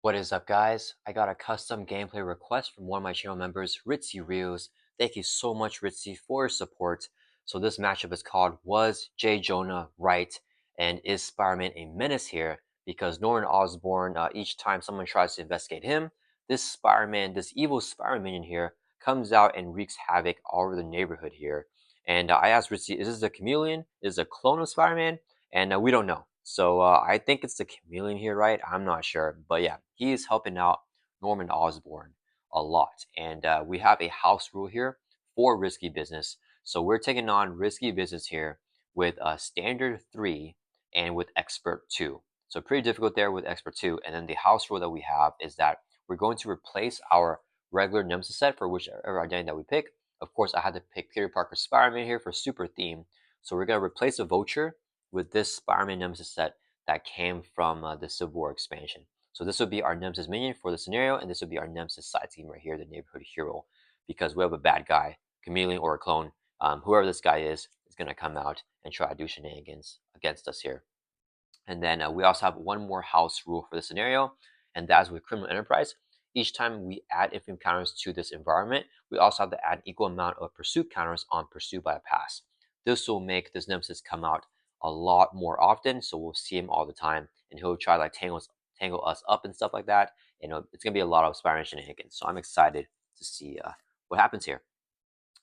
What is up, guys? I got a custom gameplay request from one of my channel members, RitsyReelz. Thank you so much, Ritzy, for your support. So this matchup is called Was J. Jonah Right? And is Spider-Man a menace here? Because Norman Osborn, each time someone tries to investigate him, this Spider-Man, this evil Spider-Man minion here, comes out and wreaks havoc all over the neighborhood here. And I asked Ritzy, is this a chameleon? Is it a clone of Spider-Man? And we don't know. So I think it's the chameleon here, right? I'm not sure. But yeah, he is helping out Norman Osborn a lot. And we have a house rule here for risky business. So we're taking on risky business here with a standard 3 and with expert 2. So pretty difficult there with expert 2. And then the house rule that we have is that we're going to replace our regular nemesis set for whichever identity that we pick. Of course, I had to pick Peter Parker Spider-Man here for super theme. So we're going to replace a vulture with this Spider-Man Nemesis set that came from the Civil War expansion. So this would be our Nemesis minion for the scenario, and this would be our Nemesis side team right here, the neighborhood hero, because we have a bad guy, chameleon or a clone. Whoever this guy is going to come out and try to do shenanigans against us here. And then we also have one more house rule for the scenario, and that's with criminal enterprise. Each time we add infamy counters to this environment, we also have to add an equal amount of pursuit counters on pursuit by a pass. This will make this nemesis come out a lot more often, so we'll see him all the time, and he'll try to like tangle us up and stuff like that. It's gonna be a lot of Spider-Man shenanigans. So I'm excited to see what happens here.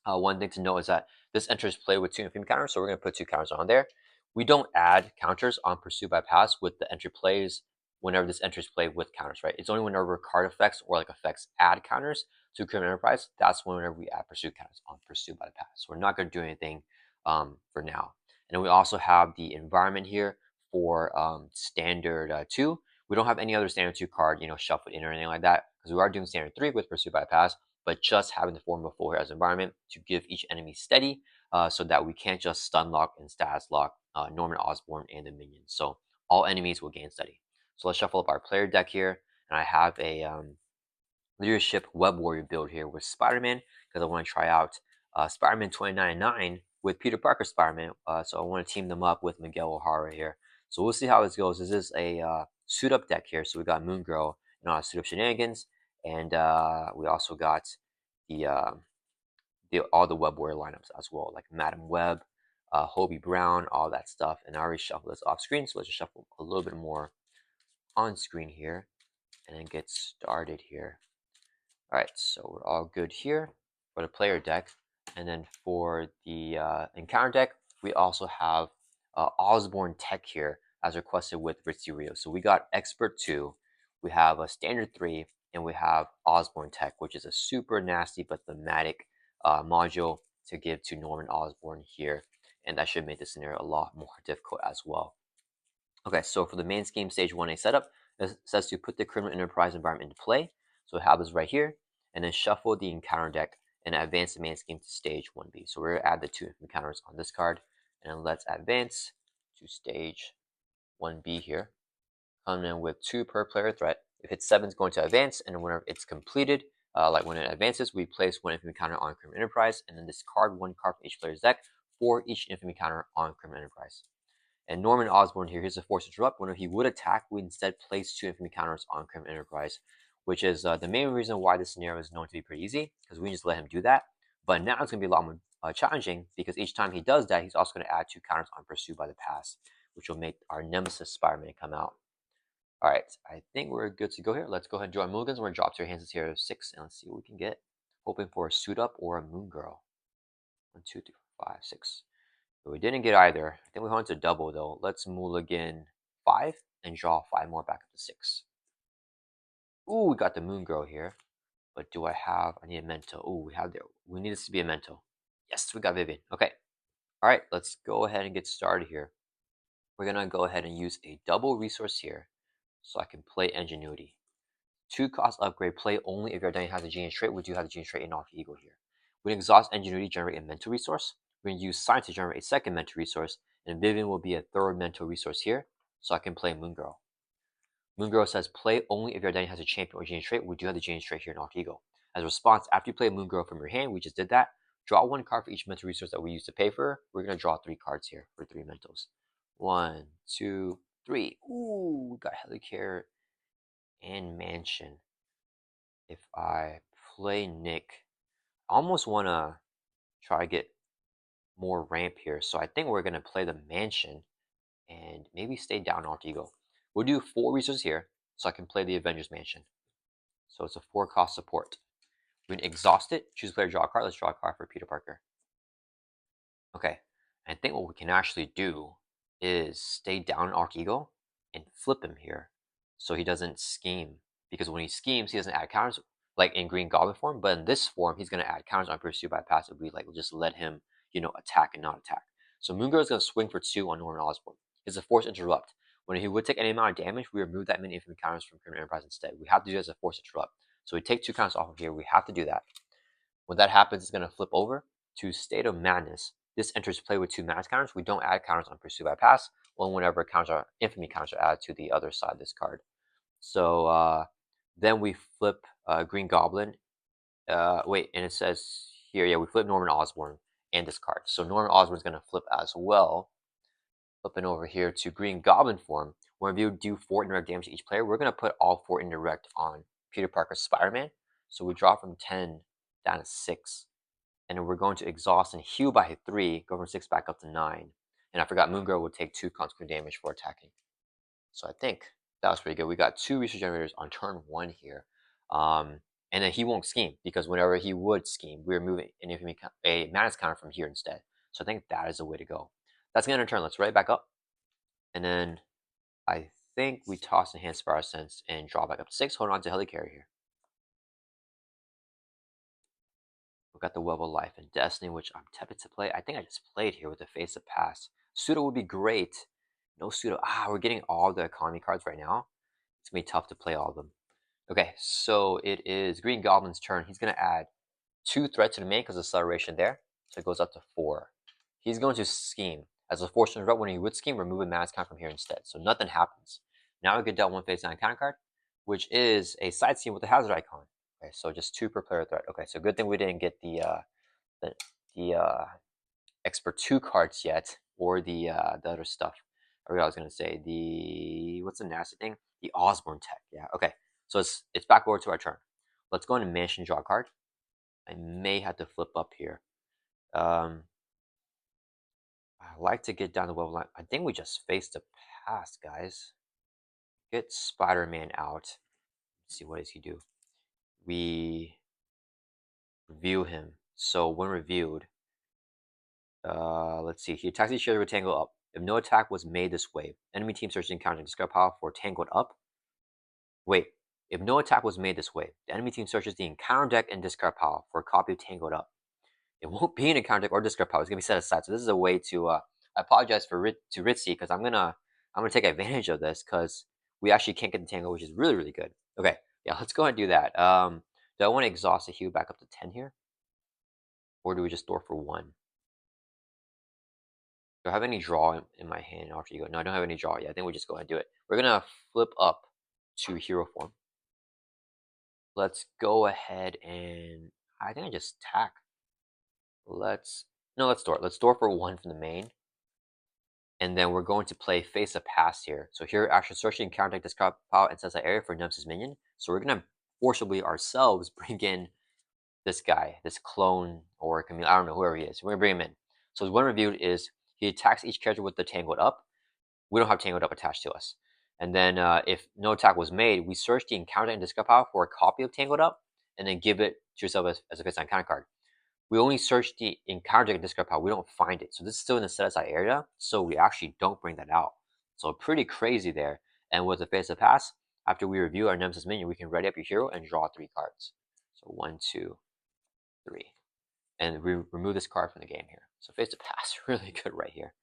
One thing to note is that this enters play with 2 infamy counters, so we're gonna put 2 counters on there. We don't add counters on pursuit by pass with the entry plays whenever this enters play with counters, right? It's only whenever card effects or like effects add counters to criminal enterprise. That's whenever we add pursuit counters on pursuit by the pass. So we're not going to do anything for now. And then we also have the environment here for standard 2. We don't have any other standard 2 card, shuffled in or anything like that, because we are doing standard 3 with pursuit by pass, but just having the form of full here as environment to give each enemy steady, so that we can't just stun lock and status lock Norman Osborn and the minions. So all enemies will gain steady. So let's shuffle up our player deck here, and I have a leadership web warrior build here with Spider-Man because I want to try out Spider-Man 2099 with Peter Parker Spider-Man. So I want to team them up with Miguel O'Hara here. So we'll see how this goes. This is a suit up deck here. So we got Moon Girl and all suit up shenanigans, and we also got the all the web warrior lineups as well, like Madam Web, Hobie Brown, all that stuff. And I already shuffled this off screen, so let's just shuffle a little bit more on screen here and then get started here. All right, so we're all good here for the player deck. And then for the encounter deck, we also have Osborn Tech here as requested with RitsyReelz. So we got Expert 2, we have a Standard 3, and we have Osborn Tech, which is a super nasty but thematic module to give to Norman Osborn here. And that should make the scenario a lot more difficult as well. Okay, so for the main scheme stage 1A setup, it says to put the criminal enterprise environment into play. So we have this right here, and then shuffle the encounter deck and advance the main scheme to stage 1B. So we're going to add the 2 encounters on this card, and then let's advance to stage 1B here. Coming in with 2 per player threat. If it's 7, it's going to advance, and whenever it's completed, like when it advances, we place 1 infamy counter on criminal enterprise, and then discard 1 card from each player's deck for each infamy counter on criminal enterprise. And Norman Osborn here, here's a force interrupt. Whenever he would attack, we instead place 2 infamy counters on criminal enterprise, which is the main reason why this scenario is known to be pretty easy, because we just let him do that. But now it's going to be a lot more challenging, because each time he does that, he's also going to add 2 counters on pursuit by the pass, which will make our nemesis Spider-Man come out. All right, I think we're good to go here. Let's go ahead and draw mulligans. We're going to drop to our hands here 6, and let's see what we can get. Hoping for a suit up or a moon girl. 1, 2, 3, 4, 5, 6. But we didn't get either. I think we wanted to double though. Let's mulligan 5 and draw 5 more back up to 6. Ooh, we got the moon girl here. But do I need a mento. Ooh, we need this to be a mento. Yes, we got Vivian. Okay. All right, let's go ahead and get started here. We're gonna go ahead and use a double resource here so I can play Ingenuity. 2 cost upgrade, play only if your identity has a genius trait. We do have the genius trait in Off Eagle here. We exhaust Ingenuity, generate a mental resource. We're going to use Science to generate a second mental resource, and Vivian will be a third mental resource here, so I can play Moon Girl. Moon Girl says play only if your identity has a champion or genius trait. We do have the genius trait here in Off Eagle. As a response, after you play Moon Girl from your hand, we just did that, draw 1 card for each mental resource that we use to pay for her. We're going to draw 3 cards here for 3 mentals. 1, 2, 3. Ooh, we got Helicare and Mansion. If I play Nick, I almost want to try to get more ramp here. So I think we're going to play the Mansion and maybe stay down Alter Ego. We'll do 4 resources here so I can play the Avengers Mansion. So it's a 4 cost support. We're going to exhaust it, choose player, draw a card. Let's draw a card for Peter Parker. Okay, I think what we can actually do is stay down Alter Ego and flip him here so he doesn't scheme. Because when he schemes, he doesn't add counters like in Green Goblin form, but in this form, he's going to add counters on pursuit by passive. We like, we'll just let him, attack and not attack. So Moon Girl is going to swing for 2 on Norman Osborn. It's a force interrupt. When he would take any amount of damage, we remove that many infamy counters from Criminal Enterprise instead. We have to do it as a force interrupt. So we take 2 counters off of here. We have to do that. When that happens, it's going to flip over to State of Madness. This enters play with 2 menace counters. We don't add counters on Pursuit by Pass, or whenever infamy counters are added to the other side of this card. So then we flip Green Goblin. Wait, and it says here, yeah, we flip Norman Osborn and this card. So Norman Osborn is going to flip as well. Flipping over here to Green Goblin form. When we do 4 indirect damage to each player, we're going to put all 4 indirect on Peter Parker's Spider-Man. So we drop from 10 down to 6. And then we're going to exhaust and heal by 3, go from 6 back up to 9. And I forgot Moon Girl would take 2 consequent damage for attacking. So I think that was pretty good. We got 2 resource generators on turn 1 here. And then he won't scheme, because whenever he would scheme, we're moving a menace counter from here instead. So I think that is the way to go. That's going to end our turn. Let's write back up. And then I think we toss Enhanced Spiral Sense and draw back up to 6. Hold on to Helicarrier here. We got the Web of Life and Destiny, which I'm tempted to play. I think I just played here with the Face of Pass. Pseudo would be great. No Pseudo. We're getting all the economy cards right now. It's going to be tough to play all of them. Okay, so it is Green Goblin's turn. He's going to add 2 threats to the main because of acceleration there. So it goes up to 4. He's going to scheme. As a force interrupt, when he would scheme, remove a mass count from here instead. So nothing happens. Now we get dealt 1 face down counter card, which is a side scheme with the hazard icon. Okay, so just 2 per player threat. Okay, so good thing we didn't get the Expert 2 cards yet, or the other stuff. I forgot what I was gonna say. What's the nasty thing? The Osborn tech. Yeah. Okay. So it's back over to our turn. Let's go into Mansion, draw a card. I may have to flip up here. I like to get down the web line. I think we just faced a pass, guys. Get Spider-Man out. Let's see, what does he do? We review him. So when reviewed, let's see. He attacks each other with Tangle Up. If no attack was made this way, enemy team searches encounter and discard pile for Tangled Up. Wait, if no attack was made this way, the enemy team searches the encounter deck and discard pile for a copy of Tangled Up. It won't be an encounter deck or discard pile. It's gonna be set aside. So this is a way to. I apologize to Ritzy, because I'm gonna take advantage of this, because we actually can't get the Tangle, which is really, really good. Okay, yeah, let's go ahead and do that. Do I want to exhaust the heal back up to 10 here, or do we just store for 1? Do I have any draw in my hand after you go? No, I don't have any draw yet. I think we just go ahead and do it. We're gonna flip up to hero form. Let's go ahead and I think I just tack. Let's store. Let's store for 1 from the main. And then we're going to play Face of Pass here. So here, action searching, counter deck, discard pile, and sets that area for Nemesis minion. So we're gonna forcibly ourselves bring in this guy, this clone, or I don't know, whoever he is. We're gonna bring him in. So his one reviewed is he attacks each character with the Tangled Up. We don't have Tangled Up attached to us. And then if no attack was made, we search the encounter and discard pile for a copy of Tangled Up, and then give it to yourself as a face-down counter card. We only search the encounter and discard pile. We don't find it. So this is still in the set-aside area, so we actually don't bring that out. So pretty crazy there. And with the Face of Pass, after we review our Nemesis minion, we can ready up your hero and draw 3 cards. So 1, 2, 3. And we remove this card from the game here. So Face of Pass, really good right here.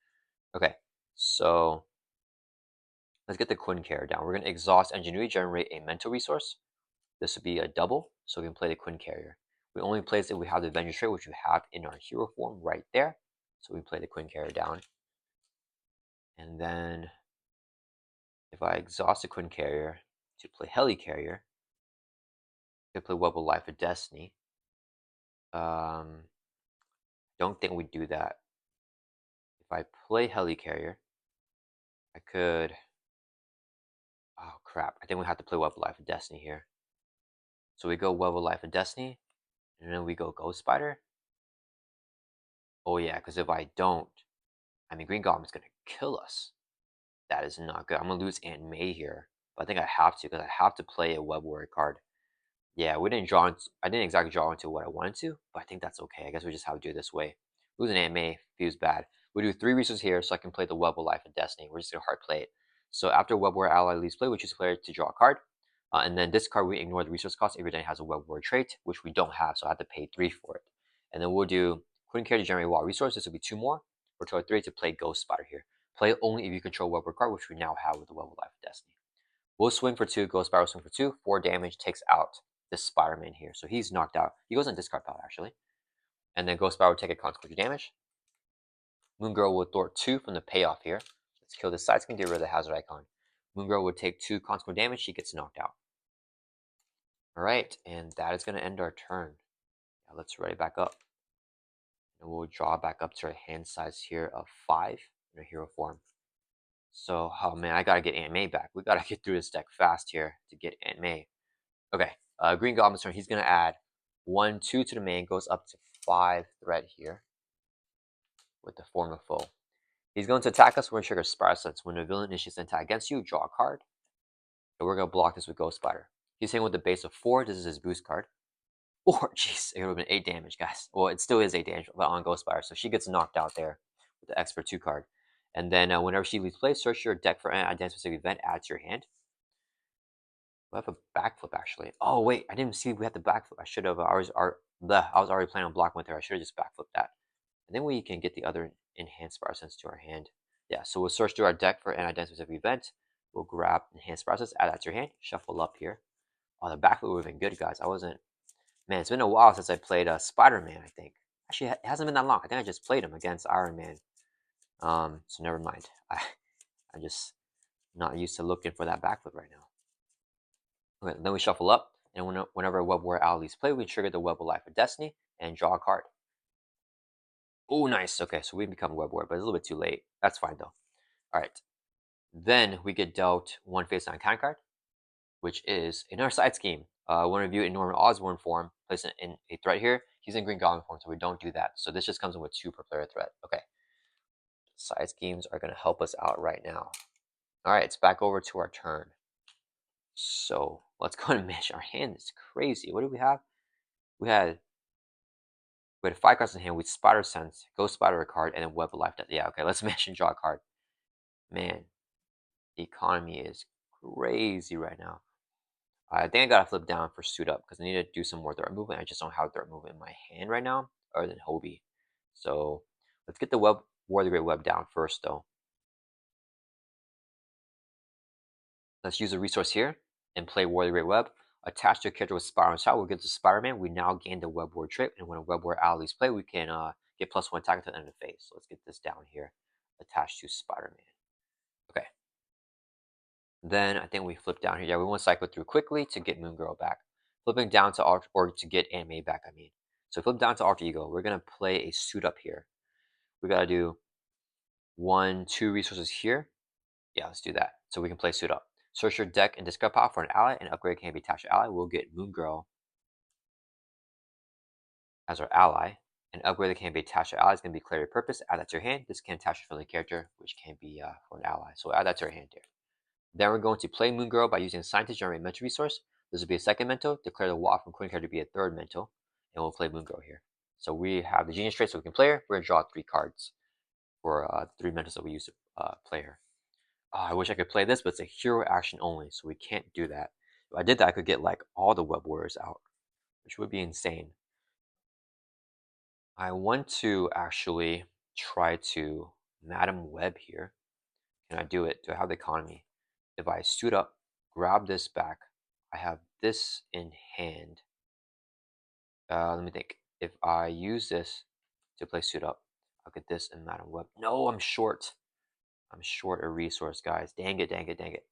Okay, so let's get the Quinn Carrier down. We're going to exhaust Ingenuity, generate a mental resource. This would be a double, so we can play the Quinn Carrier. We only place if we have the Avenger trait, which we have in our hero form right there. So we play the Quinn Carrier down. And then if I exhaust the Quinn Carrier to play Helicarrier, I can play Web of Life of Destiny. Don't think we do that. If I play Helicarrier, I could... Oh, crap. I think we have to play Web of Life and Destiny here. So we go Web of Life and Destiny, and then we go Ghost Spider. Oh yeah, because if I don't, I mean, Green Goblin's going to kill us. That is not good. I'm going to lose Aunt May here. But I think I have to, because I have to play a Web Warrior card. Yeah, we didn't draw into, I didn't exactly draw into what I wanted to, but I think that's okay. I guess we just have to do it this way. Losing Aunt May feels bad. We do 3 resources here, so I can play the Web of Life and Destiny. We're just going to hard play it. So after Web Warrior ally leaves play, we choose a player to draw a card. And then this card, we ignore the resource cost if your deck has a Web Warrior trait, which we don't have, so I have to pay 3 for it. And then we'll do Queen Care to generate wild resources. This will be 2 more. Or 3 to play Ghost Spider here. Play only if you control Web Warrior card, which we now have with the Web of Life and Destiny. We'll swing for 2, Ghost Spider will swing for 2. 4 damage takes out this Spider-Man here. So he's knocked out. He goes on discard pile, actually. And then Ghost Spider will take a consequential damage. Moon Girl will thwart 2 from the payoff here. Let's kill this side skin, get rid of the hazard icon. Moon Girl would take 2 consequential damage. She gets knocked out. Alright, and that is going to end our turn. Now let's ready back up. And we'll draw back up to our hand size here of 5 in a hero form. So, oh man, I gotta get Aunt May back. We gotta get through this deck fast here to get Aunt May. Okay, Green Goblin's turn. He's gonna add 1, 2 to the main, goes up to 5 threat here with the form of foe. He's going to attack us. We're gonna trigger Spiral Sense. When a villain initiates an attack against you, draw a card. And we're gonna block this with Ghost Spider. He's hitting with the base of 4. This is his boost card. Or, jeez, it would have been 8 damage, guys. Well, it still is 8 damage, but on Ghost Spider. So she gets knocked out there with the Expert 2 card. And then whenever she leaves play, search your deck for an identified specific event, add to your hand. We have a backflip, actually. Oh, wait, I didn't see we had the backflip. I should have. I was already planning on blocking with her. I should have just backflipped that. And then we can get the other enhanced Spiral Sense to our hand. Yeah, so we'll search through our deck for an identified specific event. We'll grab enhanced Spiral Sense, add that to your hand, shuffle up here. Oh, the backflip would have been good, guys. I wasn't. Man, it's been a while since I played Spider-Man, I think. Actually, it hasn't been that long. I think I just played him against Iron Man. So never mind. I'm just not used to looking for that backflip right now. Okay, then we shuffle up, and whenever a Web Warrior ally play, we trigger the Web of Life of Destiny and draw a card. Oh, nice. Okay, so we become Web Warrior, but it's a little bit too late. That's fine, though. All right. Then we get dealt 1 face-down counter card, which is another side scheme. One of you in Norman Osborn form, place it in a threat here. He's in Green Goblin form, so we don't do that. So this just comes in with 2 per player threat. Okay. Side schemes are going to help us out right now. All right, it's back over to our turn. So let's go and manage our hand. It's crazy. What do we have? We had 5 cards in hand with Spider Sense, Ghost Spider a card, and then Web of Life. Yeah, okay, let's manage and draw a card. Man, the economy is crazy right now. I think I gotta flip down for Suit Up because I need to do some more threat movement. I just don't have threat movement in my hand right now, other than Hobie. So let's get the War the Great Web down first, though. Let's use a resource here and play War the Great Web. Attach to a character with Spiral Shot, we'll get to Spider-Man. We now gain the Web War trait, and when a Web War allies play, we can get +1 attack until the end of the phase. So let's get this down here. Attached to Spider-Man. Okay. Then I think we flip down here. Yeah, we want to cycle through quickly to get Moon Girl back. Flipping down to or to get Aunt May back, I mean. So flip down to Alter Ego. We're gonna play a Suit Up here. We gotta do 1, 2 resources here. Yeah, let's do that. So we can play Suit Up. Search your deck and discard pile for an ally, and upgrade can be attached to ally. We'll get Moon Girl as our ally. An upgrade that can be attached to ally is going to be Clarity Purpose. Add that to your hand. This can attach to a friendly character, which can be for an ally. So add that to your hand here. Then we're going to play Moon Girl by using Sign to generate mental resource. This will be a second mental. Declare the walk from Queen character to be a third mental. And we'll play Moon Girl here. So we have the Genius trait, so we can play her. We're going to draw 3 cards for 3 mentals that we use to play her. Oh, I wish I could play this, but it's a hero action only, so we can't do that. If I did that, I could get like all the Web Warriors out, which would be insane. I want to actually try to Madam Web here. Can I do it? Do I have the economy? If I Suit Up, grab this back, I have this in hand. Let me think. If I use this to play Suit Up, I'll get this in Madam Web. No, I'm short. I'm short a resource, guys. Dang it, dang it, dang it.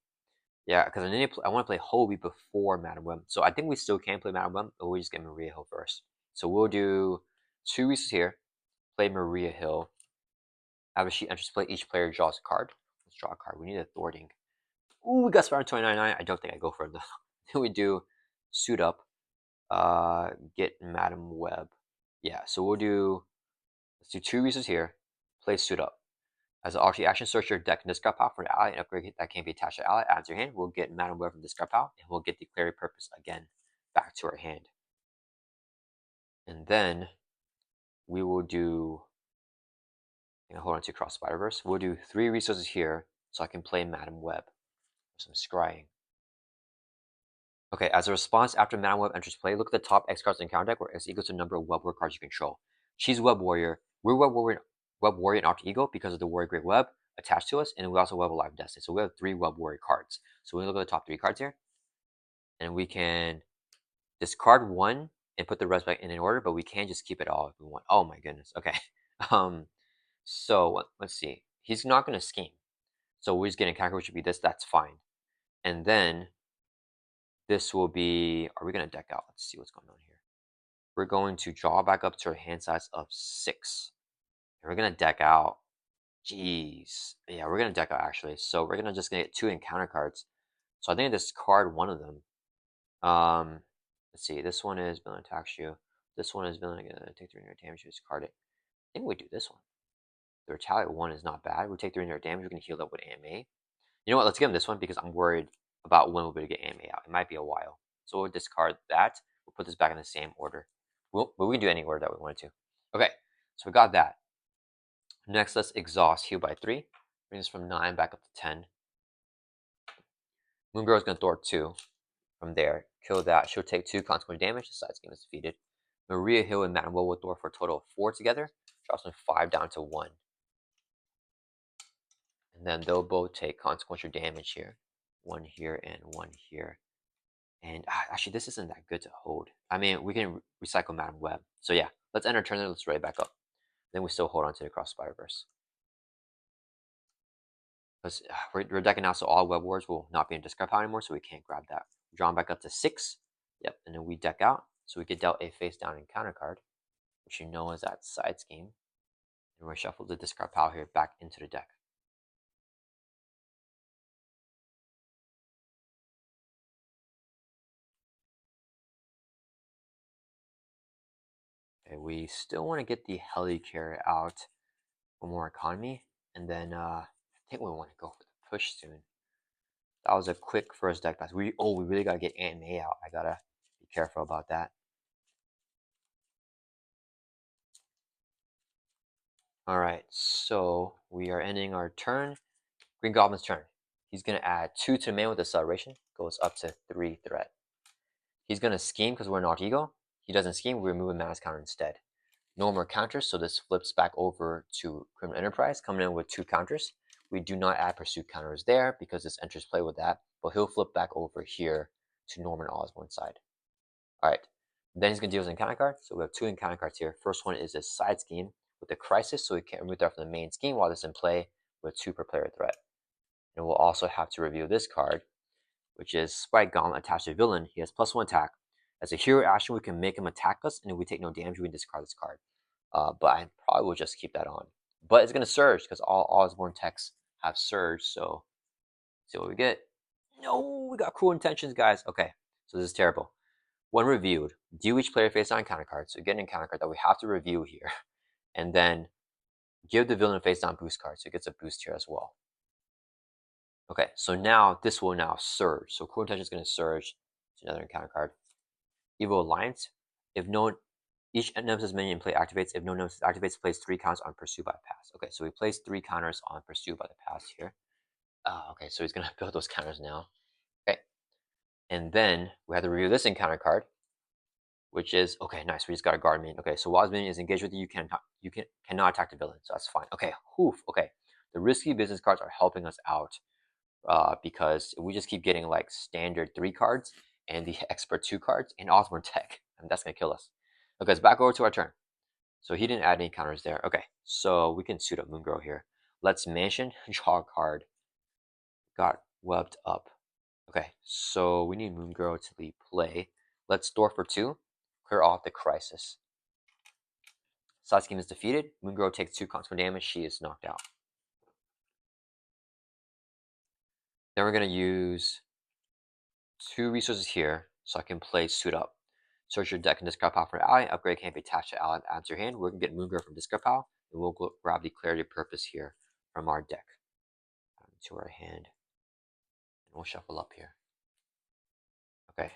Yeah, because I want to play Hobie before Madam Web. So I think we still can play Madam Web, but we just get Maria Hill first. So we'll do 2 resources here. Play Maria Hill. Have a sheet entries play. Each player draws a card. Let's draw a card. We need a thwarting. Ooh, we got Spider 299. I don't think I go for it though. Then we do suit up. Get Madam Web. Yeah, so we'll do, let's do 2 resources here. Play suit up. As an RT action, search your deck and discard power for an ally and upgrade that can be attached to ally. Add to your hand. We'll get Madam Web from discard power, and we'll get Declare Purpose again back to our hand. And then we will do, hold on to Cross Spider-Verse. We'll do 3 resources here so I can play Madam Web. Some scrying. Okay, as a response after Madam Web enters play, look at the top X cards in counter deck where X equals the number of Web Warrior cards you control. She's Web Warrior. We're Web Warrior and Alter Ego because of the Warrior Great Web attached to us, and we also Web Alive Destiny. So we have 3 Web Warrior cards. So we look at the top 3 cards here, and we can discard 1 and put the rest back in order, but we can just keep it all if we want. Oh my goodness. Okay. So let's see. He's not going to scheme. So we're just getting a character which would be this. That's fine. And then this will be, are we going to deck out? Let's see what's going on here. We're going to draw back up to our hand size of 6. And we're going to deck out. Jeez. Yeah, we're going to deck out actually. So we're going to just get 2 encounter cards. So I think I discard one of them. Let's see. This one is villain attacks you. This one is villain going to take 300 damage. You discard it. I think we do this one. The retaliate one is not bad. We take 300 damage. We can heal up with AMA. You know what? Let's give him this one because I'm worried about when we'll be able to get AMA out. It might be a while. So we'll discard that. We'll put this back in the same order. But we can do any order that we wanted to. Okay, so we got that. Next, let's exhaust heal by 3. Bring this from 9 back up to 10. Moon Girl is going to thwart 2 from there. Kill that. She'll take 2 consequent damage. The side scheme is defeated. Maria Hill and Matt will thwart for a total of 4 together. Drops from 5 down to 1. And then they'll both take consequential damage here. 1 here and 1 here. And actually, this isn't that good to hold. I mean, we can recycle Madam Web. So yeah, let's end our turn and let's right back up. Then we still hold on to the Cross Spider-Verse. Because we're decking out, so all Web Warriors will not be in discard pile anymore, so we can't grab that. Drawn back up to 6. Yep, and then we deck out. So we get dealt a face down encounter card, which you know is that side scheme. And we shuffle the discard pile here back into the deck. Okay, we still want to get the Helicarrier out for more economy, and then I think we want to go for the push soon. That was a quick first deck pass. We really gotta get AMA out. I gotta be careful about that. Alright, so we are ending our turn. Green Goblin's turn. He's gonna add 2 to the main with acceleration. Goes up to 3 threat. He's gonna scheme because we're not ego. He doesn't scheme, we remove a menace counter instead. No more counters, so this flips back over to Criminal Enterprise, coming in with 2 counters. We do not add pursuit counters there because this enters play with that, but he'll flip back over here to Norman Osborn side. Alright, then he's going to deal with an encounter card. So we have 2 encounter cards here. First one is this side scheme with the crisis, so we can't remove that from the main scheme while this is in play with 2 per player threat. And we'll also have to review this card, which is Spike Gauntlet attached to villain. He has +1 attack. As a hero action, we can make him attack us, and if we take no damage, we can discard this card. But I probably will just keep that on. But it's going to surge because all Osborn techs have surge, so see what we get. No, we got Cruel Intentions, guys. Okay, so this is terrible. When reviewed, deal each player face down encounter card. So get an encounter card that we have to review here. And then give the villain a face down boost card. So it gets a boost here as well. Okay, so now this will now surge. So Cruel Intention is going to surge to another encounter card. Evil Alliance. If no, each Nemesis minion in play activates. If no Nemesis activates, place 3 counters on Pursue by the Pass. Okay, so we place 3 counters on Pursue by the Pass here. Okay, so he's going to build those counters now. Okay, and then we have to review this encounter card, which is, okay, nice, we just got a guard minion. Okay, so while his minion is engaged with you, cannot attack the villain, so that's fine. Okay, okay. The risky business cards are helping us out because we just keep getting like standard 3 cards and the expert 2 cards and Osborn tech, and that's gonna kill us. Okay, let's back over to our turn. So he didn't add any counters there. Okay, so we can suit up Moon Girl here. Let's mansion, draw a card. Got webbed up. Okay, so we need Moon Girl to lead play. Let's store for 2. Clear off the crisis. Side scheme is defeated. Moon Girl takes 2 consequent damage. She is knocked out. Then we're going to use 2 resources here so I can play Suit Up. Search your deck and discard power for an ally. Upgrade can't be attached to ally adds your hand. We're going to get Moongirl from discard pile, and we'll grab the Clarity of Purpose here from our deck to our hand. And we'll shuffle up here. Okay.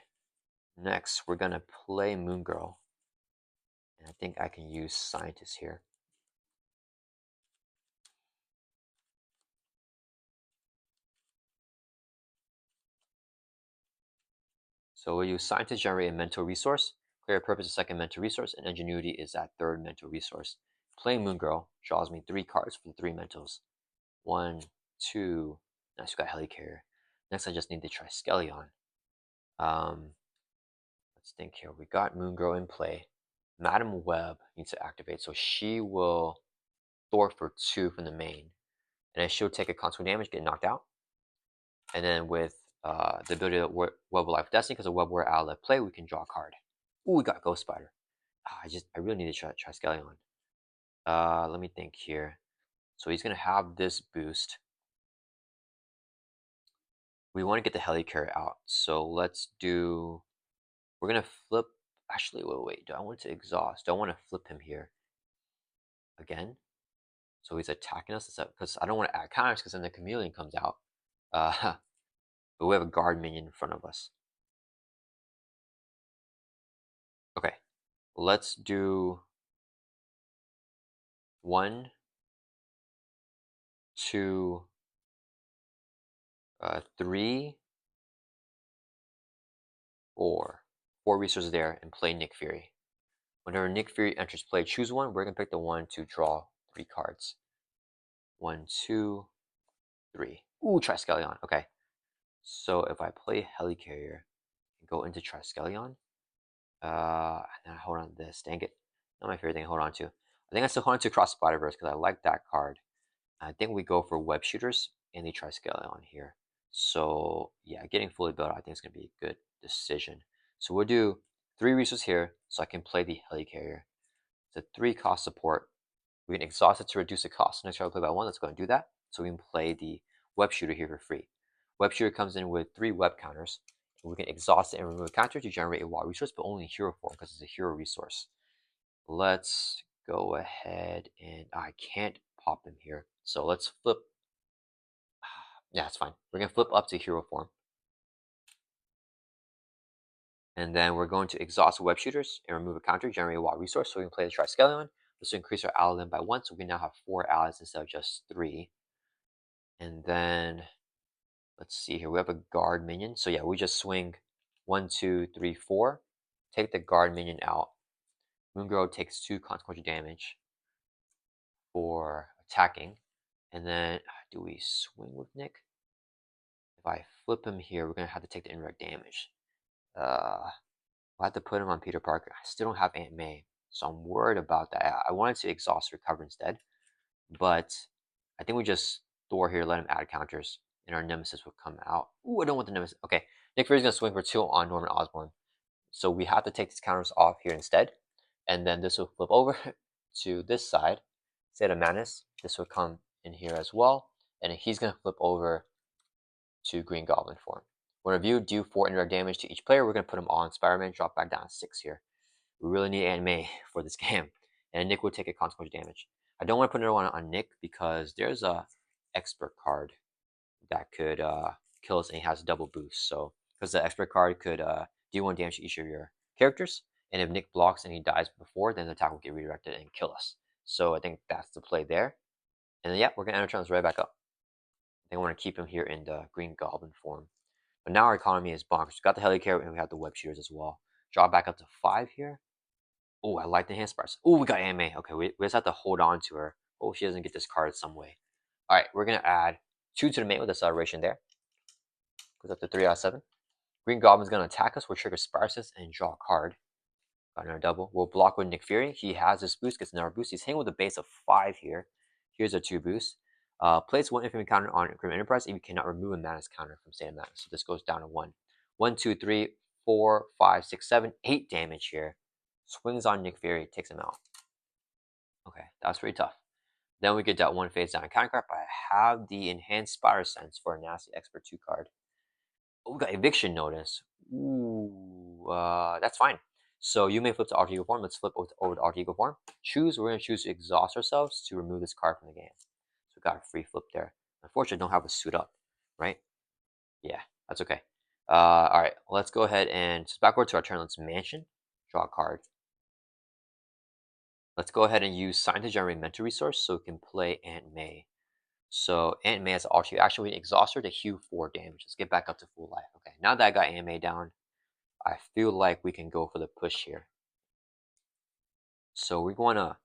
Next, we're going to play Moongirl. And I think I can use Scientist here. So we'll use Scientist to generate a mental resource. Clear Purpose is second mental resource, and Ingenuity is that third mental resource. Playing Moongirl draws me 3 cards for the 3 mentals. 1, 2. Nice, we got Helicarrier. Next, I just need the Triskelion. Let's think here. We got Moongirl in play. Madam Web needs to activate, so she will thwart for 2 from the main. And then she'll take a consequent damage, get knocked out. And then with the ability to Web of Life Destiny, because of Web War out of play, we can draw a card. Ooh, we got Ghost Spider. I really need to try Triskelion. Let me think here. So he's gonna have this boost. We want to get the Helicarrier out, so let's do. We're gonna flip. Actually, wait. Do I want to exhaust? Do I want to flip him here again? So he's attacking us because I don't want to add counters because then the Chameleon comes out. But we have a guard minion in front of us. Okay, let's do 1, 2, 3, 4. 4 resources there and play Nick Fury. Whenever Nick Fury enters play, choose one. We're gonna pick the one to draw 3 cards. 1, 2, 3. Ooh, Triskelion. Okay. So if I play Helicarrier and go into Triskelion, and then I hold on to this. Dang it. Not my favorite thing to hold on to. I think I still hold on to Cross Spider-Verse because I like that card. I think we go for Web Shooters and the Triskelion here. So yeah, getting fully built, I think it's gonna be a good decision. So we'll do 3 resources here so I can play the Helicarrier. It's a 3 cost support. We can exhaust it to reduce the cost. Next time we play by 1, let's go and do that. So we can play the Web Shooter here for free. Web Shooter comes in with 3 web counters. We can exhaust it and remove a counter to generate a wild resource, but only in hero form because it's a hero resource. Let's go ahead and I can't pop him here. So let's flip. Yeah, it's fine. We're going to flip up to hero form. And then we're going to exhaust Web Shooters and remove a counter, generate a wild resource. So we can play the Triskelion. This will increase our ally limit by 1, so we now have 4 allies instead of just 3. And then, let's see here. We have a guard minion. So yeah, we just swing 1, 2, 3, 4. Take the guard minion out. Moongirl takes 2 consequential damage for attacking. And then, do we swing with Nick? If I flip him here, we're going to have to take the indirect damage. I'll have to put him on Peter Parker. I still don't have Aunt May, so I'm worried about that. I wanted to exhaust Recover instead, but I think we just Thor here, let him add counters, and our Nemesis will come out. Ooh, I don't want the Nemesis. Okay, Nick Fury's going to swing for 2 on Norman Osborn. So we have to take these counters off here instead, and then this will flip over to this side. Instead of menace, this will come in here as well, and he's going to flip over to Green Goblin form. When reviewed, do 4 indirect damage to each player. We're going to put him on Spider-Man, drop back down to 6 here. We really need Aunt May for this game. And Nick will take a consequential damage. I don't want to put another one on Nick because there's a expert card that could kill us and he has double boost. So, because the expert card could do 1 damage to each of your characters. And if Nick blocks and he dies before, then the attack will get redirected and kill us. So I think that's the play there. And then, yeah, we're going to enter this right back up. I think I want to keep him here in the Green Goblin form. But now our economy is bonkers. We got the Helicarrier and we have the Web Shooters as well. Draw back up to 5 here. Oh, I like the hand spars. Oh, we got Anime. Okay, we just have to hold on to her. Oh, she doesn't get this card some way. All right, we're going to add 2 to the main with acceleration there. Goes up to 3 out of 7. Green Goblin's going to attack us. We'll trigger Sparsus and draw a card. Got another double. We'll block with Nick Fury. He has this boost, gets another boost. He's hanging with a base of 5 here. Here's a 2 boost. Place 1 infamy counter on Increment Enterprise if you cannot remove a Menace counter from State of Menace. So this goes down to 1. 1, 2, 3, 4, 5, 6, 7, 8 damage here. Swings on Nick Fury, takes him out. Okay, that was pretty tough. Then we get that one face down counter card, but I have the enhanced spider sense for a nasty expert 2 card. Oh, we got eviction notice. Ooh, that's fine. So you may flip to alter ego form. Let's flip over to alter ego form. Choose. We're gonna choose to exhaust ourselves to remove this card from the game. So we got a free flip there. Unfortunately, don't have a suit up, right? Yeah, that's okay. All right, let's go ahead and just backward to our turn. Let's mansion, draw a card. Let's go ahead and use sign to generate mental resource so we can play Aunt May. So Aunt May has an alter action. We can exhaust her to heal 4 damage. Let's get back up to full life. Okay, now that I got Aunt May down, I feel like we can go for the push here. So we wanna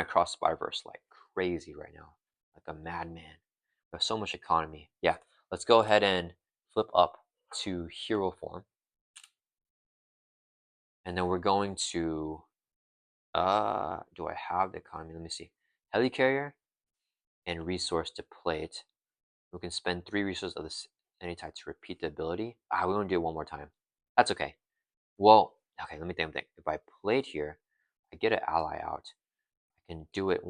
cross Spider-Verse like crazy right now, like a madman. We have so much economy. Yeah, let's go ahead and flip up to hero form. And then we're going to do I have the economy? Let me see. Helicarrier and resource to play it. We can spend 3 resources of this any type to repeat the ability. We want to do it one more time. That's okay. Well, okay, let me think. If I play it here, I get an ally out. I can do it 2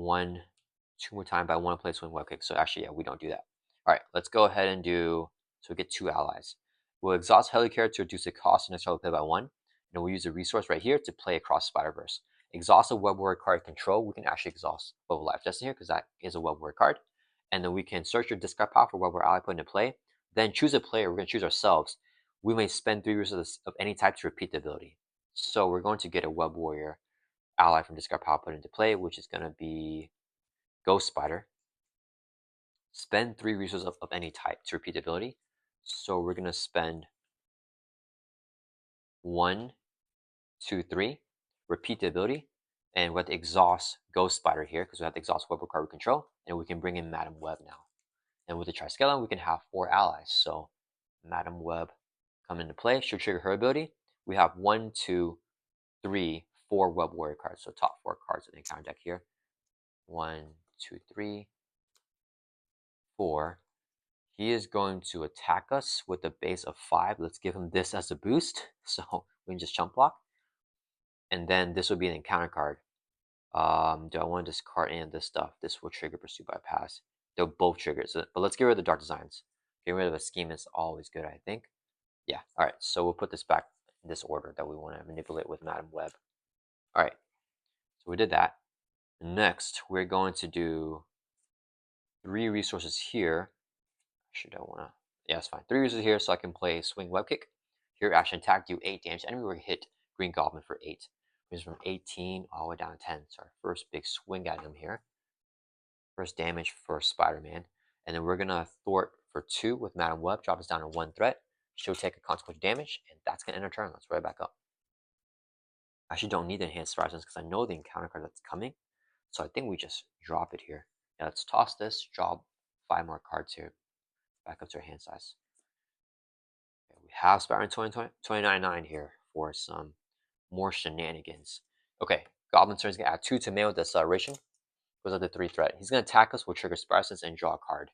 more times, but I want to play swing web kick. So actually, yeah, we don't do that. All right, let's go ahead and do, so we get 2 allies. We'll exhaust Helicarrier to reduce the cost of next play by 1. And we'll use a resource right here to play across Spider-Verse. Exhaust a web warrior card control. We can actually exhaust Web of Life Destiny here because that is a web warrior card. And then we can search your discard pile for web warrior ally put into play. Then choose a player. We're going to choose ourselves. We may spend 3 resources of any type to repeat the ability. So we're going to get a web warrior ally from discard pile put into play, which is going to be Ghost Spider. Spend 3 resources of any type to repeat the ability. So we're going to spend 1, 2, 3, repeat the ability, and we have to exhaust Ghost Spider here because we have to exhaust Web card we control, and we can bring in Madam Web now. And with the Triskeleton, we can have 4 allies. So Madam Web come into play, should trigger her ability. We have 1, 2, 3, 4 Web Warrior cards. So top 4 cards in the encounter deck here. 1, 2, 3, 4. He is going to attack us with a base of 5. Let's give him this as a boost, so we can just chump block. And then this would be an encounter card. Do I want to discard any of this stuff? This will trigger Pursue Bypass. They'll both trigger it. So, but let's get rid of the Dark Designs. Getting rid of a scheme is always good, I think. Yeah, alright, so we'll put this back in this order that we want to manipulate with Madam Web. Alright, so we did that. Next, we're going to do 3 resources here. Actually, I don't want to. Yeah, it's fine. 3 resources here so I can play Swing Web Kick. Here, action attack, do 8 damage. Enemy will hit Green Goblin for 8. Which is from 18 all the way down to 10. So our first big swing at him here. First damage for Spider-Man. And then we're going to thwart for 2 with Madam Web. Drop us down to 1 threat. She'll take a consequence damage. And that's going to end her turn. Let's right back up. I actually don't need the enhanced Spider Sense because I know the encounter card that's coming. So I think we just drop it here. Yeah, let's toss this. Drop 5 more cards here. Back up to our hand size. Okay, we have Spider-Man 29.9 here for some more shenanigans. Okay, Goblin turn is going to add 2 to mail with acceleration. Goes up to 3 threat. He's going to attack us. We'll trigger Spider Sense and draw a card.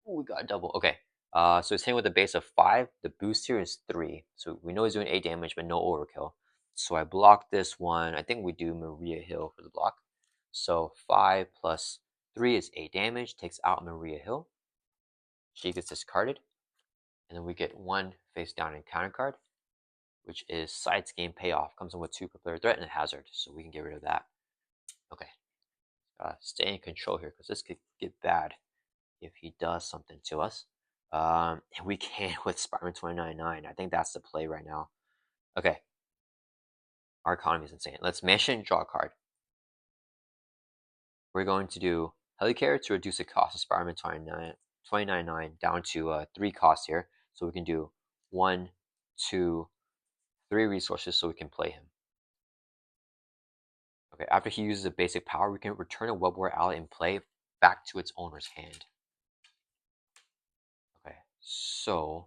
Ooh, we got a double. Okay, so he's hitting with a base of 5. The boost here is 3. So we know he's doing 8 damage, but no overkill. So I block this one. I think we do Maria Hill for the block. So 5 plus 3 is 8 damage. Takes out Maria Hill. She gets discarded. And then we get 1 face down encounter card, which is Side Scheme Payoff. Comes in with 2 per player threat and a hazard. So we can get rid of that. Okay. Stay in control here because this could get bad if he does something to us. And we can with Spider-Man 29.9. I think that's the play right now. Okay. Our economy is insane. Let's mention draw a card. We're going to do Helicarrier to reduce the cost of Spider-Man 29.9 down to 3 costs here. So we can do 1, 2, 3 resources so we can play him. Okay, after he uses a basic power, we can return a Web Warrior ally in play back to its owner's hand. Okay, so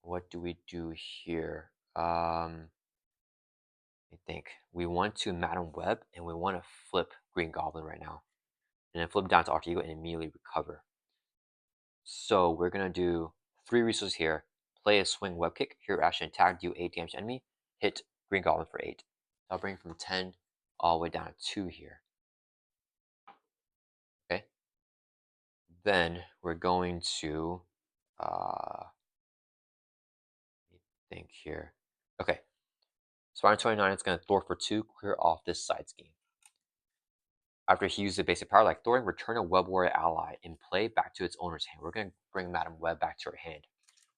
what do we do here? I think we want to Madam Web and we want to flip Green Goblin right now. And then flip down to Alter Ego and immediately recover. So we're going to do 3 resources here. Play a Swing Web Kick. Here, action attack, do 8 damage to enemy. Hit Green Goblin for 8. I'll bring from 10 all the way down to 2 here. Okay, then we're going to think here. Okay, Spartan 29 is going to thwart for 2, clear off this side scheme. After he uses a basic power like Thorin, return a Web Warrior ally in play back to its owner's hand. We're going to bring Madam Web back to her hand.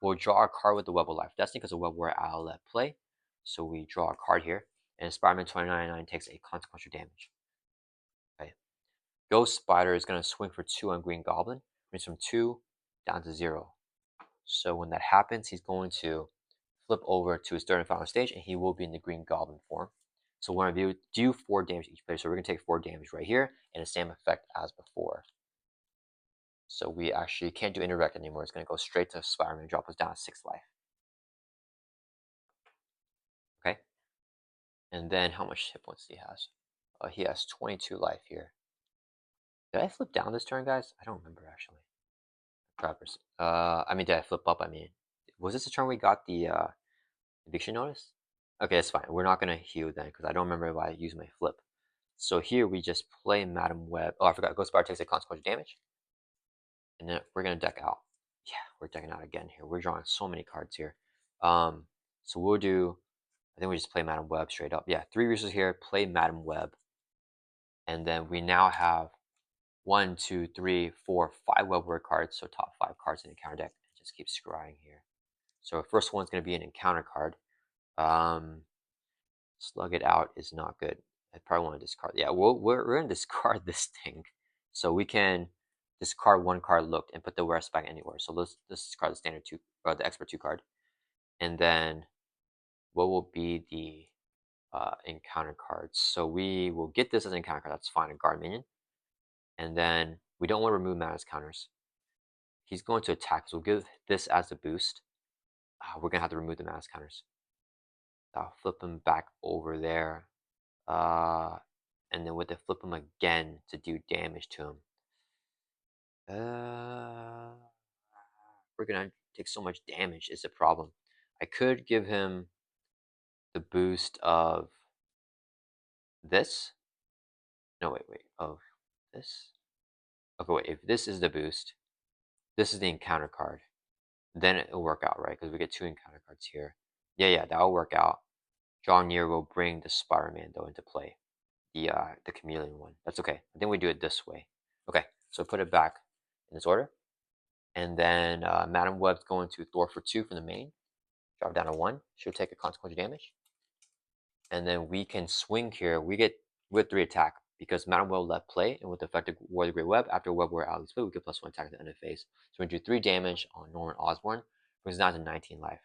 We'll draw a card with the Web of Life Destiny because the Web Warrior ally left play. So we draw a card here, and Spider-Man 2099 takes a consequential damage. Okay. Ghost Spider is going to swing for 2 on Green Goblin, brings from 2 down to 0. So when that happens, he's going to flip over to his third and final stage, and he will be in the Green Goblin form. So we're going to do 4 damage each player. So we're going to take 4 damage right here, and the same effect as before. So we actually can't do indirect anymore. It's going to go straight to Spider-Man and drop us down to 6 life. Okay. And then how much hit points do he has? He has 22 life here. Did I flip down this turn, guys? I don't remember actually. I mean, did I flip up? I mean, was this the turn we got the eviction notice? Okay, that's fine. We're not gonna heal then because I don't remember if I used my flip. So here we just play Madam Web. Oh, I forgot. Ghost Spider takes a consequential damage, and then we're gonna deck out. Yeah, we're decking out again here. We're drawing so many cards here. So we'll do. I think we just play Madam Web straight up. Yeah, 3 resources here. Play Madam Web, and then we now have 1, 2, 3, 4, 5 Web Warrior cards. So top 5 cards in the counter deck. Just keep scrying here. So first one's gonna be an encounter card. Slug It Out is not good. I probably want to discard. Yeah, we're going to discard this thing. So we can discard 1 card looked and put the rest back anywhere. So let's discard the standard 2 or the expert 2 card. And then what will be the encounter cards? So we will get this as an encounter card. That's fine. A guard minion. And then we don't want to remove Mana's counters. He's going to attack. So we'll give this as a boost. We're going to have to remove the Mana's counters. I'll flip him back over there. And then with the flip him again to do damage to him. We're gonna take so much damage is the problem. I could give him the boost of this. No, wait, of this. Okay, wait, if this is the boost, this is the encounter card. Then it'll work out, right? Because we get 2 encounter cards here. Yeah, that'll work out. Draw near will bring the Spider-Man though into play. The chameleon one. That's okay. I think we do it this way. Okay, so put it back in this order. And then Madam Web's going to thwart for 2 from the main. Drop down to 1. She'll take a consequential damage. And then we can swing here. We get with 3 attack because Madam Web left play, and with the effective War of the Great Web, after Web Warrior allies play, we get +1 attack at the end of phase. So we do 3 damage on Norman Osborn, brings us down to 19 life.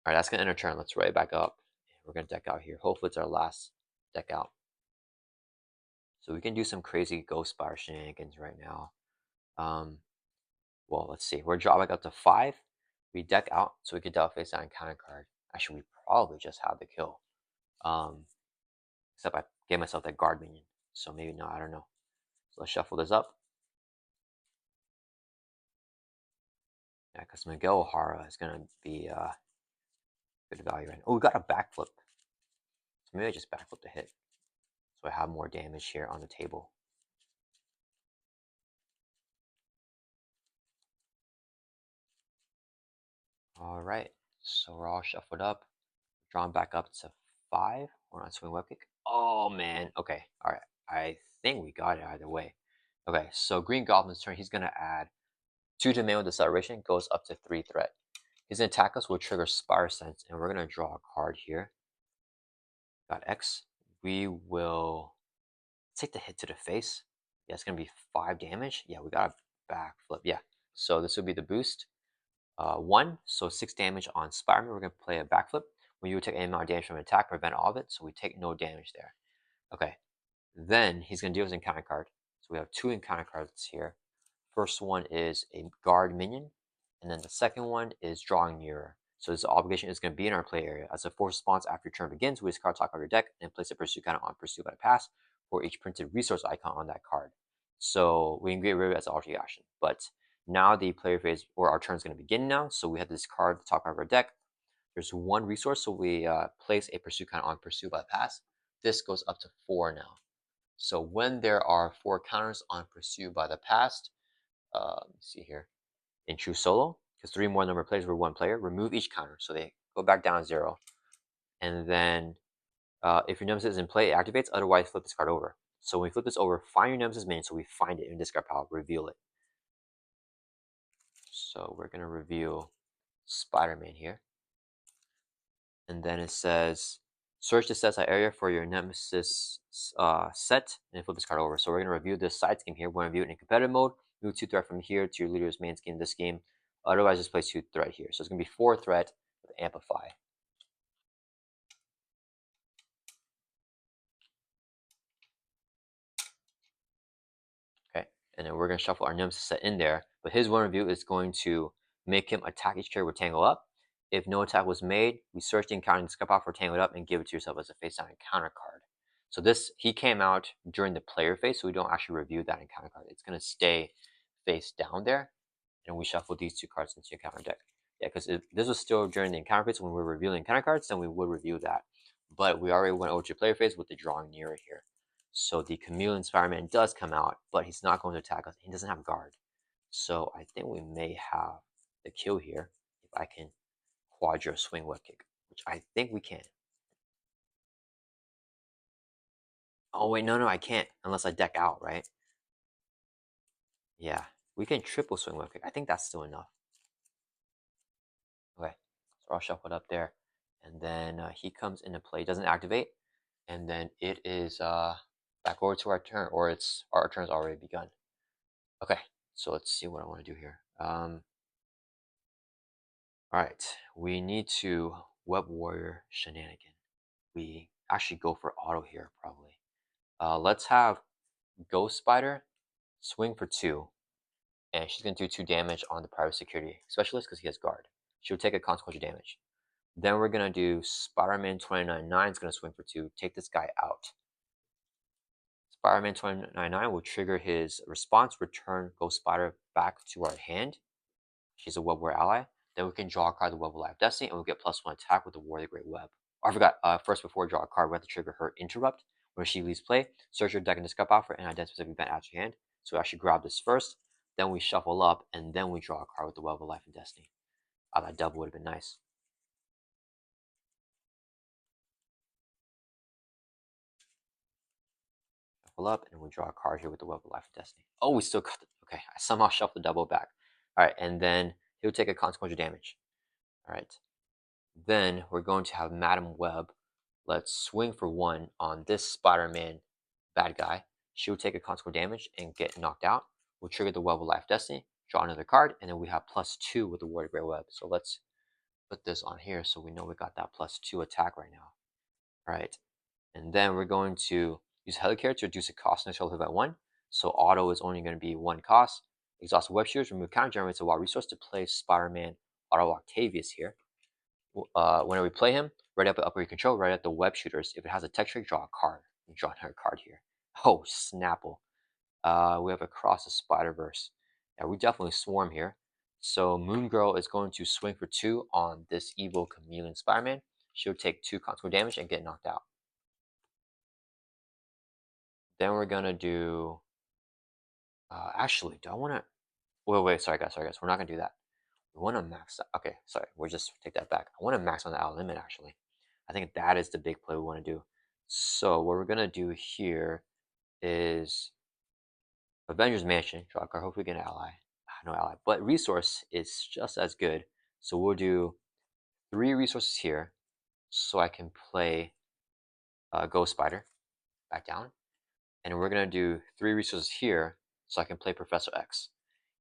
Alright, that's gonna end our turn. Let's write it back up. We're gonna deck out here. Hopefully it's our last deck out. So we can do some crazy Ghost Spider shenanigans right now. Well, let's see. We're drawing up to 5. We deck out, so we can deal face down encounter card. Actually, we probably just have the kill. Except I gave myself that guard minion, so maybe not. I don't know. So let's shuffle this up. Yeah, because Miguel O'Hara is gonna be good value right now. Oh, we got a backflip. So maybe I just backflip the hit, so I have more damage here on the table. All right, so we're all shuffled up. Drawn back up to 5. We're on swing web kick. Oh man. Okay. All right. I think we got it either way. Okay. So Green Goblin's turn. He's gonna add 2 to manual deceleration. Goes up to 3 threat. His attack us will trigger Spire Sense, and we're gonna draw a card here. Got X. We will take the hit to the face. Yeah, it's gonna be 5 damage. Yeah, we got a backflip. Yeah. So this will be the boost. 1, so 6 damage on Spider-Man. We're gonna play a backflip. When you take any amount of damage from an attack, prevent all of it, so we take no damage there. Okay, then he's going to deal his encounter card. So we have 2 encounter cards here. First one is a guard minion, and then the second one is drawing nearer. So this obligation is going to be in our play area. As a force response after your turn begins, we discard top of your deck and place a pursuit counter on pursuit by the pass for each printed resource icon on that card. So we can get rid of it as an alternate action. But now the player phase or our turn is going to begin now. So we have to discard the top part of our deck. There's 1 resource, so we place a pursuit counter on pursuit by the pass. This goes up to 4 now. So when there are 4 counters on Pursue by the Past, let me see here, in True Solo, because 3 more number of players were 1 player, remove each counter. So they go back down 0. And then if your nemesis is in play, it activates, otherwise flip this card over. So when we flip this over, find your nemesis minion, so we find it in discard pile, reveal it. So we're going to reveal Spider-Man here. And then it says, search the set side area for your nemesis set, and flip this card over. So we're going to review this side scheme here. We're going to review it in competitive mode. Move 2 threat from here to your leader's main scheme this game. Otherwise, just place 2 threat here. So it's going to be 4 threat with Amplify. Okay, and then we're going to shuffle our nemesis set in there. But his one review is going to make him attack each character with Tangle Up. If no attack was made, we search the encounter and skip out for Tangled Up and give it to yourself as a face-down encounter card. So this, he came out during the player phase, so we don't actually review that encounter card. It's going to stay face down there, and we shuffle these 2 cards into your encounter deck. Yeah, because if this was still during the encounter phase when we were reviewing encounter cards, then we would review that. But we already went over to player phase with the drawing nearer here. So the Chameleon Spider-Man does come out, but he's not going to attack us. He doesn't have guard. So I think we may have the kill here if I can Quadra swing web kick, which I think we can. Oh wait, no, I can't unless I deck out, right? Yeah, we can triple swing web kick. I think that's still enough. Okay, so I'll shuffle it up there, and then he comes into play. Doesn't activate, and then it is back over to our turn, or our turn has already begun. Okay, so let's see what I want to do here. All right, we need to Web Warrior Shenanigan. We actually go for auto here, probably. Let's have Ghost Spider swing for 2, and she's going to do 2 damage on the private security specialist because he has guard. She'll take a consequential damage. Then we're going to do Spider-Man 299 is going to swing for 2, take this guy out. Spider-Man 299 will trigger his response, return Ghost Spider back to our hand. She's a Web Warrior ally. Then we can draw a card, the Web of Life Destiny, and we'll get +1 attack with the War of the Great Web. Oh, I forgot, first before we draw a card, we have to trigger her Interrupt. When she leaves play, search your deck and discard out for any identified specific event at your hand. So we actually grab this first, then we shuffle up, and then we draw a card with the Web of Life and Destiny. That double would have been nice. Shuffle up, and we draw a card here with the Web of Life and Destiny. Oh, we still got the, okay, I somehow shuffled the double back. Alright, and then he'll take a consequential damage. Alright. Then we're going to have Madam Web. Let's swing for 1 on this Spider-Man bad guy. She will take a consequential damage and get knocked out. We'll trigger the Web of Life Destiny, draw another card, and then we have +2 with the War of Great Web. So let's put this on here so we know we got that +2 attack right now. All right, and then we're going to use Helicarrier to reduce the cost next level by 1. So auto is only going to be 1 cost. Exhaust Web Shooters, remove counter, generates a wild resource to play Spider-Man Auto Octavius here. Whenever we play him, right up your control, right at the Web Shooters. If it has a tech trick, draw a card. You draw another card here. Oh, Snapple. We have Across the Spider-Verse. Yeah, we definitely swarm here. So Moon Girl is going to swing for 2 on this evil Chameleon Spider-Man. She'll take 2 consequential damage and get knocked out. Then we're gonna do. Actually, do I want to? Wait, sorry guys. We're not gonna do that. We want to max. Okay, sorry. We'll just take that back. I want to max on the out limit actually. I think that is the big play we want to do. So what we're gonna do here is Avengers Mansion. Draw a card. Hopefully get an ally. No ally, but resource is just as good. So we'll do 3 resources here, so I can play Ghost Spider back down, and we're gonna do 3 resources here, so I can play Professor X.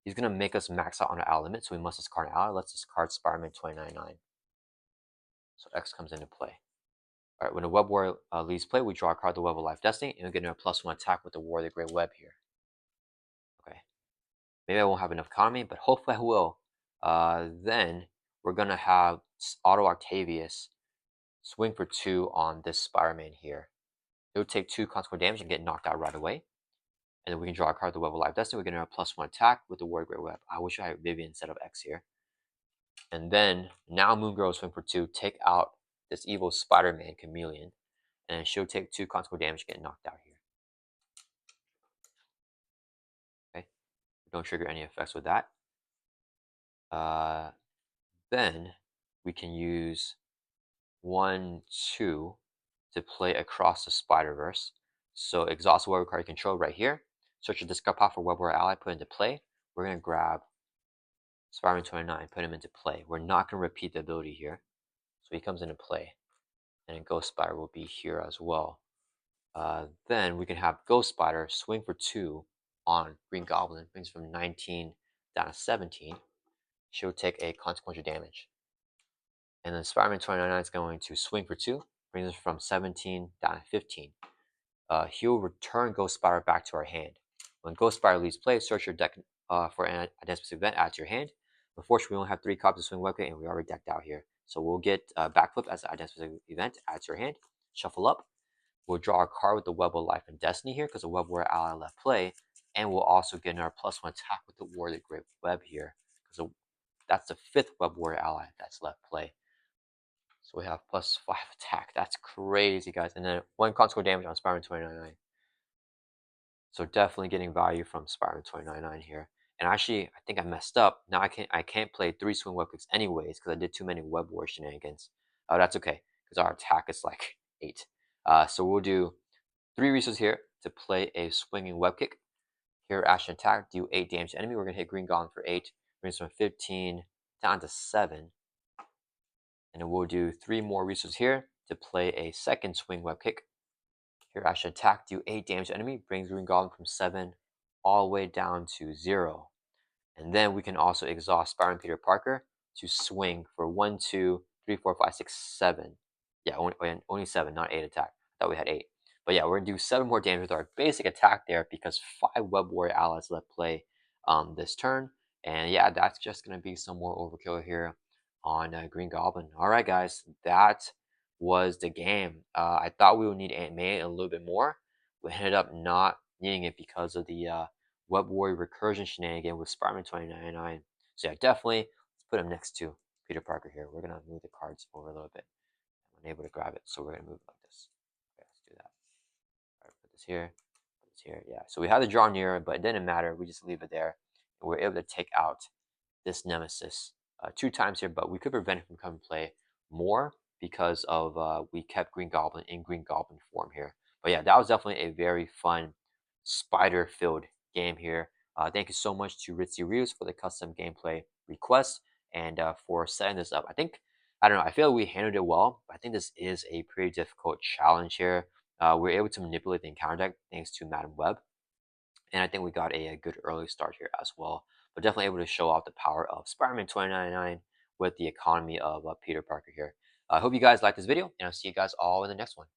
He's gonna make us max out on our ally limit, so we must discard an ally. Let's discard Spider-Man 299. So X comes into play. All right, when the Web Warrior leaves play, we draw a card, the Web of Life Destiny, and we get a +1 attack with the War of the Great Web here. Okay, maybe I won't have enough economy, but hopefully I will. Then we're gonna have Auto Octavius swing for 2 on this Spider-Man here. It would take 2 consequential damage and get knocked out right away. And then we can draw a card, the Web of Life Destiny. We're getting a +1 attack with the War of Great Web. I wish I had Vivian instead of X here. And then now Moon Girl will swing for 2, take out this evil Spider-Man Chameleon, and she'll take 2 consequential damage, get knocked out here. Don't trigger any effects with that. Then we can use 1, 2 to play across the Spider-Verse. So exhaust web card control right here. Search your discard pile for web warrior ally, put into play. We're going to grab Spider-Man 29, put him into play. We're not going to repeat the ability here. So he comes into play. And Ghost Spider will be here as well. Then we can have Ghost Spider swing for 2 on Green Goblin, brings from 19 down to 17. She'll take a consequential damage. And then Spider-Man 29 is going to swing for 2, brings us from 17 down to 15. He'll return Ghost Spider back to our hand. When Ghost Spider leaves play, search your deck for an identity event, add to your hand. Unfortunately, we only have 3 copies of Swing Webkit, and we already decked out here. So we'll get Backflip as an identity event, add to your hand, shuffle up. We'll draw a card with the Web of Life and Destiny here because the Web Warrior ally left play. And we'll also get another +1 attack with the War of the Great Web here because that's the 5th Web Warrior ally that's left play. So we have +5 attack. That's crazy, guys. And then 1 consequential damage on Spider-Man 29. So definitely getting value from Spider-Man 29 here. And actually, I think I messed up. Now I can't play 3 swing web kicks anyways because I did too many web war shenanigans. That's okay because our attack is like 8. So we'll do 3 resources here to play a swinging web kick. Here, action attack, do 8 damage to enemy. We're gonna hit Green Goblin for 8. Brings from 15 down to 7. And then we'll do 3 more resources here to play a second swing web kick. Here, action attack, do 8 damage to enemy. Brings Green Goblin from 7 all the way down to 0. And then we can also exhaust Spider-Man Peter Parker to swing for 1, 2, 3, 4, 5, 6, 7. Yeah, only 7, not 8 attack. I thought we had 8. But yeah, we're going to do 7 more damage with our basic attack there because 5 Web Warrior allies left play this turn. And yeah, that's just going to be some more overkill here on Green Goblin. All right, guys, that was the game. I thought we would need Aunt May a little bit more. We ended up not needing it because of the Web Warrior recursion shenanigan with Spider-Man 2099. So yeah, definitely let's put him next to Peter Parker here. We're gonna move the cards over a little bit. I'm unable to grab it, so we're gonna move it like this. Okay, let's do that. All right, put this here, put this here. Yeah, so we had the draw near, but it didn't matter. We just leave it there, and we're able to take out this nemesis 2 times here. But we could prevent it from coming to play more because of we kept Green Goblin in Green Goblin form here. But yeah, that was definitely a very fun spider-filled game here. Thank you so much to RitsyReelz for the custom gameplay request and for setting this up. I don't know, I feel like we handled it well, but I think this is a pretty difficult challenge here. We're able to manipulate the encounter deck thanks to Madam Web, and I think we got a good early start here as well. But definitely able to show off the power of Spider-Man 2099 with the economy of Peter Parker here. I hope you guys liked this video, and I'll see you guys all in the next one.